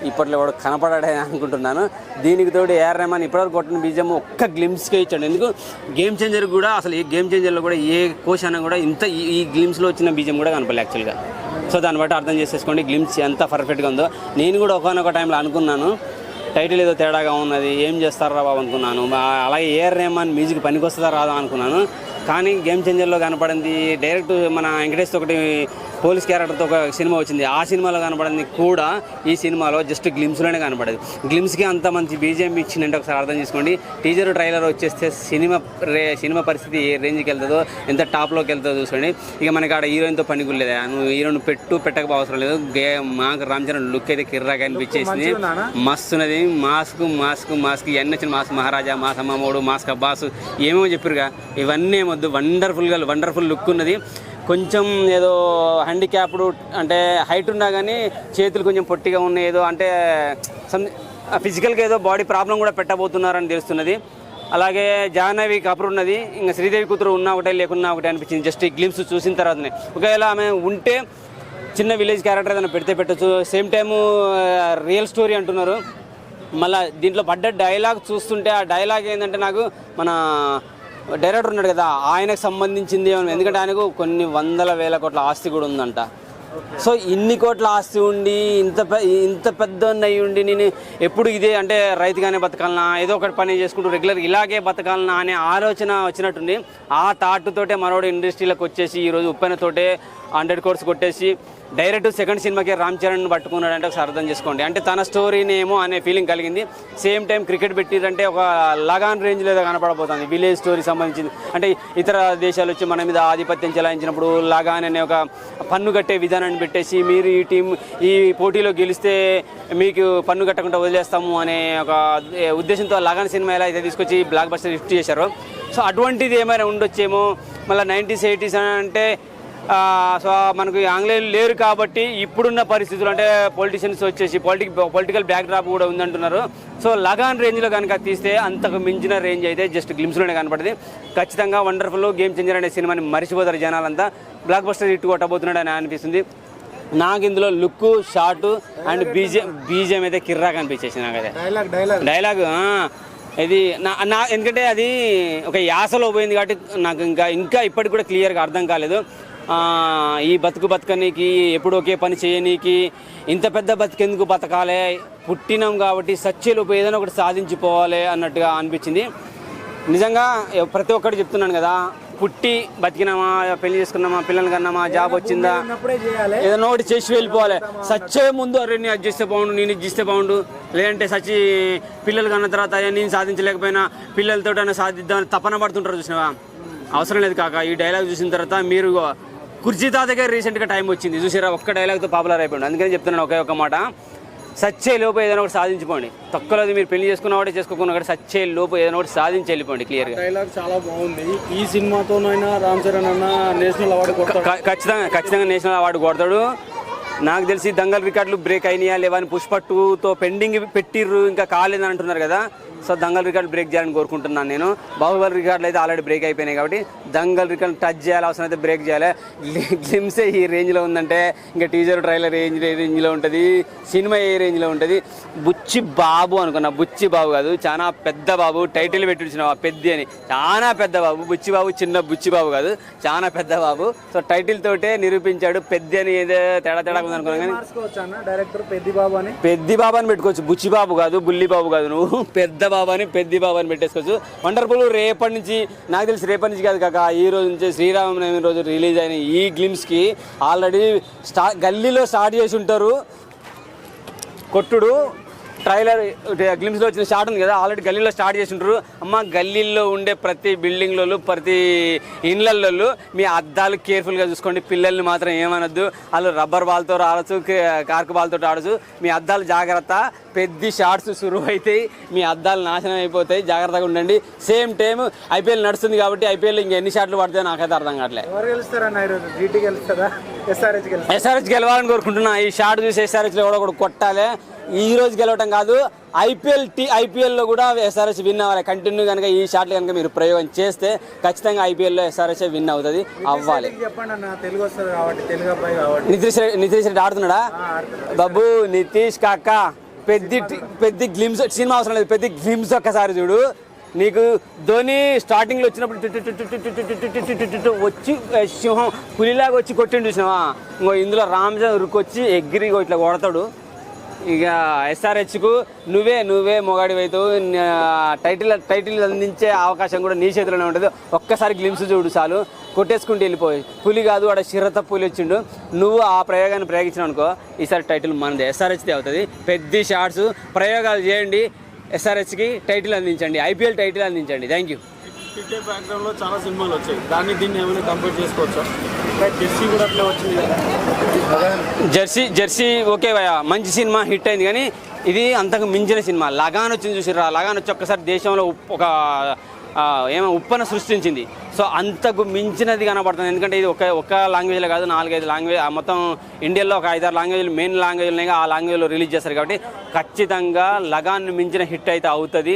ఇప్పట్లో కూడా కనపడాడని అనుకుంటున్నాను. దీనికి తోడు ఏఆర్ రెహమాన్ ఇప్పటివరకు కొట్టిన బీజం ఒక్క గ్లిమ్స్కే ఇచ్చాడు. ఎందుకు గేమ్ చేంజర్ కూడా అసలు ఈ గేమ్ చేంజర్లో కూడా ఏ కోచ్ అయినా కూడా ఇంత ఈ గ్లిమ్స్లో వచ్చిన బీజం కూడా కనపడలేదు యాక్చువల్గా. సో దాన్ని బట్టి అర్థం చేసేసుకోండి గ్లిమ్స్ ఎంత పర్ఫెక్ట్గా ఉందో. నేను కూడా ఒకనొక టైంలో అనుకున్నాను టైటిల్ ఏదో తేడాగా ఉన్నది, ఏం చేస్తారా బాబు అనుకున్నాను. అలాగే ఏఆర్ రెహమాన్ మ్యూజిక్ పనికొస్తుందా రాదా అనుకున్నాను. కానీ గేమ్ చేంజర్లో కనపడింది డైరెక్ట్ మన వెంకటేష్తో ఒకటి పోలీస్ క్యారెక్టర్తో ఒక సినిమా వచ్చింది, ఆ సినిమాలో కనపడింది కూడా ఈ సినిమాలో జస్ట్ గ్లిమ్స్లోనే కనపడేది. గ్లిమ్స్కి అంత మంచి బీజిఎం ఇచ్చిందంటే ఒకసారి అర్థం చేసుకోండి. టీజర్ ట్రైలర్ వచ్చేస్తే సినిమా పరిస్థితి ఏ రేంజ్కి వెళ్తుందో, ఎంత టాప్లోకి వెళ్తుందో చూసుకోండి. ఇక మనకి ఆడ హీరోయిన్తో పని కూడా నువ్వు హీరోయిన్ పెట్టక అవసరం లేదు. మాకు రామ్ చరణ్ లుక్ అయితే కిర్రాగా అనిపించేసింది, మస్తున్నది. మాస్క్ ఇవన్నీ వచ్చిన మాస్క్ మహారాజా, మాస్ అమ్మమ్మోడు, మాస్క్ అబ్బాస్ ఏమేమో చెప్పారుగా, ఇవన్నీ ఏమొద్దు. వండర్ఫుల్ లుక్ ఉన్నది. కొంచెం ఏదో హ్యాండిక్యాప్డ్ అంటే హైట్ ఉన్నా కానీ చేతులు కొంచెం పొట్టిగా ఉన్నాయి, ఏదో అంటే ఫిజికల్గా ఏదో బాడీ ప్రాబ్లం కూడా పెట్టబోతున్నారని తెలుస్తున్నది. అలాగే జాహ్నవి కపూర్ ఉన్నది, ఇంకా శ్రీదేవి కూతురు ఉన్నా ఒకటే లేకున్నా ఒకటే అనిపించింది జస్ట్ ఈ గ్లిమ్స్ చూసిన తర్వాతనే. ఒకవేళ ఆమె ఉంటే చిన్న విలేజ్ క్యారెక్టర్ ఏదైనా పెడితే పెట్టచ్చు. సేమ్ టైము రియల్ స్టోరీ అంటున్నారు. మళ్ళీ దీంట్లో పడ్డ డైలాగ్ చూస్తుంటే ఆ డైలాగ్ ఏంటంటే నాకు మన డైరెక్టర్ ఉన్నాడు కదా ఆయనకు సంబంధించింది. ఎందుకంటే ఆయనకు కొన్ని వందల వేల కోట్ల ఆస్తి కూడా ఉందంట. సో ఇన్ని కోట్ల ఆస్తి ఉండి ఇంత పెద్ద అయ్యి ఉండి నేను ఎప్పుడు ఇదే అంటే రైతుగానే బతకాలనా, ఏదో ఒకటి పని చేసుకుంటూ రెగ్యులర్ ఇలాగే బతకాలనా అనే ఆలోచన వచ్చినట్టుంది. ఆ థాట్తోటే మనోడు ఇండస్ట్రీలోకి వచ్చేసి ఈరోజు ఉప్పెనతోటే 100 crores కొట్టేసి డైరెక్ట్ సెకండ్ సినిమాకి రామ్ చరణ్ పట్టుకున్నాడంటే ఒకసారి అర్థం చేసుకోండి. అంటే తన స్టోరీని ఏమో అనే ఫీలింగ్ కలిగింది. సేమ్ టైం క్రికెట్ పెట్టిరంటే ఒక లగాన్ రేంజ్లో ఏదో కనపడబోతుంది. విలేజ్ స్టోరీ సంబంధించింది అంటే ఇతర దేశాలు వచ్చి మన మీద ఆధిపత్యం చెలాయించినప్పుడు లగాన్ అనే ఒక పన్ను కట్టే విధానాన్ని పెట్టేసి మీరు ఈ టీం ఈ పోటీలో గెలిస్తే మీకు పన్ను కట్టకుండా వదిలేస్తాము అనే ఒక ఉద్దేశంతో లగాన్ సినిమా ఎలా అయితే తీసుకొచ్చి బ్లాక్ బస్టర్ హిట్ చేశారో, సో అటువంటిది ఏమైనా ఉండొచ్చేమో. మళ్ళీ 90s 80s అంటే సో మనకు ఆంగ్లేయులు లేరు కాబట్టి ఇప్పుడున్న పరిస్థితులు అంటే పొలిటీషియన్స్ వచ్చేసి పొలిటికల్ బ్యాక్ డ్రాప్ కూడా ఉందంటున్నారు. సో లగాన్ రేంజ్లో కనుక తీస్తే అంతకు మించిన రేంజ్ అయితే జస్ట్ గ్లిమ్స్లోనే కనపడింది. ఖచ్చితంగా వండర్ఫుల్ గేమ్ చేంజర్ అనే సినిమాని మర్చిపోతారు జనాలంతా. బ్లాక్ బస్టర్ హిట్ కొట్టబోతున్నాడు అని అనిపిస్తుంది నాకు. ఇందులో లుక్ షార్ట్ అండ్ బీజిఎం అయితే కిర్రాగా అనిపించేసింది నాకు. అదే డైలాగ్ ఇది ఎందుకంటే అది ఒక యాసలో పోయింది కాబట్టి నాకు ఇంకా ఇప్పటికి కూడా క్లియర్గా అర్థం కాలేదు. ఈ బతకనీకి ఎప్పుడు ఒకే పని చేయనీకి ఇంత పెద్ద బతికెందుకు బతకాలి, పుట్టినాం కాబట్టి సచ్చేలోపు ఏదైనా ఒకటి సాధించిపోవాలి అన్నట్టుగా అనిపించింది. నిజంగా ప్రతి ఒక్కటి చెప్తున్నాను కదా, పుట్టి బతికినామా, పెళ్లి చేసుకున్నామా, పిల్లలు కన్నామా, జాబ్ వచ్చిందా, ఏదైనా ఒకటి చేసి వెళ్ళిపోవాలి. సచ్చే ముందు అరే నేను అది చేస్తే బాగుండు, నేను ఇది చేస్తే బాగుండు, లేదంటే సచ్చి పిల్లలు కన్న తర్వాత నేను సాధించలేకపోయినా పిల్లలతో సాధిద్దామని తపన పడుతుంటారు చూసినావా. అవసరం లేదు కాక. ఈ డైలాగ్ చూసిన తర్వాత మీరు కుర్జీ తాతగా రీసెంట్గా టైం వచ్చింది చూసారా, ఒక్క డైలాగ్తో పాపులర్ అయిపోయింది. అందుకని చెప్తున్నాను ఒకే ఒక మాట, సచ్చే లోపు ఏదైనా ఒకటి సాధించుకోండి. తక్కువది మీరు పెళ్లి చేసుకున్న ఒకటి చేసుకోకుండా ఒకటి సచ్చే లోపు ఏదైనా ఒకటి సాధించి వెళ్ళిపోండి. క్లియర్గా డైలాగ్ చాలా బాగుంది. ఈ సినిమాతోనైనా రామ్ చరణ్ అన్న నేషనల్ అవార్డు కొడతాడు, ఖచ్చితంగా నేషనల్ అవార్డు కొడతాడు. నాకు తెలిసి దంగల్ రికార్డులు బ్రేక్ అయినాయా లేవని పుష్ప 2తో పెండింగ్ పెట్టిర్రు, ఇంకా కాలేదని అంటున్నారు కదా. సో దంగల్ రికార్డు బ్రేక్ చేయాలని కోరుకుంటున్నాను నేను. బాహుబలి రికార్డులు అయితే ఆల్రెడీ బ్రేక్ అయిపోయినాయి కాబట్టి దంగల్ రికార్డు టచ్ చేయాలి, అవసరం అయితే బ్రేక్ చేయాలి. గ్లిమ్సే ఈ రేంజ్లో ఉందంటే ఇంకా టీజర్ ట్రైలర్ రేంజ్లో ఉంటుంది, సినిమా ఏ రేంజ్లో ఉంటుంది. బుచ్చి బాబు అనుకున్నా, బుచ్చి బాబు కాదు, చాలా పెద్ద బాబు. టైటిల్ పెట్టించిన పెద్ద అని, చాలా పెద్ద బాబు. బుచ్చి బాబు చిన్న బుచ్చి బాబు కాదు, చాలా పెద్ద బాబు. సో టైటిల్ తోటే నిరూపించాడు పెద్ద అని. ఏదో తేడా ఉందనుకున్నా కానీ డైరెక్టర్ పెద్ది బాబు అని పెట్టుకోవచ్చు. బుచ్చి బాబు కాదు, బుల్లి బాబు కాదు, నువ్వు పెద్ద బాబు అని పెద్ది బాబు అని పెట్టేసుకోవచ్చు. వండర్ఫుల్. రేపటి నుంచి నాకు తెలిసి రేపటి నుంచి కాదు కాక ఈ రోజు నుంచి శ్రీరామనవమి రోజు రిలీజ్ అయిన ఈ గ్లిమ్స్కి ఆల్రెడీ గల్లీలో స్టార్ట్ చేసి ఉంటారు కొట్టుడు. ట్రైలర్ గ్లిమ్స్లో వచ్చిన షాట్ ఉంది కదా, ఆల్రెడీ గల్లీలో స్టార్ట్ చేసి ఉంటారు. అమ్మ గల్లీల్లో ఉండే ప్రతి బిల్డింగ్లలో ప్రతి ఇండ్లలో మీ అద్దాలు కేర్ఫుల్గా చూసుకోండి. పిల్లల్ని మాత్రం ఏమనొద్దు, వాళ్ళు రబ్బర్ బాల్తో ఆడచ్చు, కార్క్ బాల్తో ఆడచ్చు. మీ అద్దాలు జాగ్రత్త, పెద్ద షార్ట్స్ సురువు అవుతాయి, మీ అద్దాలు నాశనం అయిపోతాయి, జాగ్రత్తగా ఉండండి. సేమ్ టైం ఐపీఎల్ నడుస్తుంది కాబట్టి ఐపీఎల్ ఇంకా ఎన్ని షాట్లు పడితే నాకైతే అర్థం కావట్లేదు. ఎస్ఆర్హెచ్ గెలవాలని కోరుకుంటున్నా. ఈ షాట్ చూసి ఎస్ఆర్హెచ్లో కూడా కొట్టాలి. ఈ రోజు గెలవటం కాదు, ఐపీఎల్లో కూడా ఎస్ఆర్హెచ్ విన్ అవ్వాలి. కంటిన్యూ కనుక ఈ షాట్లు కనుక మీరు ప్రయోగం చేస్తే ఖచ్చితంగా ఐపీఎల్లో ఎస్ఆర్హెచ్ విన్ అవుతుంది, అవ్వాలి. చెప్పండి అన్న, తెలుగు వస్తుంది కాబట్టి, తెలుగు అబ్బాయి కాబట్టి. నితీష్ రెడ్డి ఆడుతున్నాడా? బాబు నితీష్ కాక పెద్ద గ్లిమ్స్ సినిమా అవసరం లేదు, పెద్ద గ్లిమ్స్ ఒక్కసారి చూడు. నీకు ధోని స్టార్టింగ్లో వచ్చినప్పుడు వచ్చి సింహం పులిలాగా వచ్చి కొట్టిండు చూసినావా? ఇంకో ఇందులో రామ్చంద్ర ఉరుకొచ్చి ఎగిరి ఇట్లా కొడతాడు. ఇక ఎస్ఆర్హెచ్కు నువ్వే మొగాడి అవుతావు. టైటిల్ అందించే అవకాశం కూడా నీ చేతిలోనే ఉంటుంది. ఒక్కసారి గ్లిమ్స్ చూడు చాలు, కొట్టేసుకుంటూ వెళ్ళిపోయి. పులి కాదు, ఆడ చిరత పులి వచ్చిండు. నువ్వు ఆ ప్రయోగాన్ని ప్రయోగించినావు అనుకో, ఈసారి టైటిల్ మనది, ఎస్ఆర్హెచ్ది అవుతుంది. పెద్ద షాట్స్ ప్రయోగాలు చేయండి, ఎస్ఆర్హెచ్కి టైటిల్ అందించండి, ఐపీఎల్ టైటిల్ అందించండి. Thank you. క్రికెట్ బ్యాక్గ్రౌండ్లో చాలా సినిమాలు వచ్చాయి, దీన్ని ఏమైనా కంపేర్ చేసుకోవచ్చా? జెర్సీ కూడా అట్లా వచ్చింది కదా. జెర్సీ ఓకే భయ, మంచి సినిమా, హిట్ అయింది. కానీ ఇది అంతకు మించిన సినిమా. లగాన్ వచ్చింది చూసిరా, లగాన్ వచ్చి ఒక్కసారి దేశంలో ఒక ఉప్పన సృష్టించింది. సో అంతకు మించినది కనబడుతుంది. ఎందుకంటే ఇది ఒక లాంగ్వేజ్లో కాదు, 4-5 లాంగ్వేజ్, మొత్తం ఇండియాలో ఒక 5-6 లాంగ్వేజ్లు, మెయిన్ లాంగ్వేజ్లు ఉన్నాయి, ఆ లాంగ్వేజ్లో రిలీజ్ చేస్తారు. కాబట్టి ఖచ్చితంగా లగాన్ మించిన హిట్ అయితే అవుతుంది.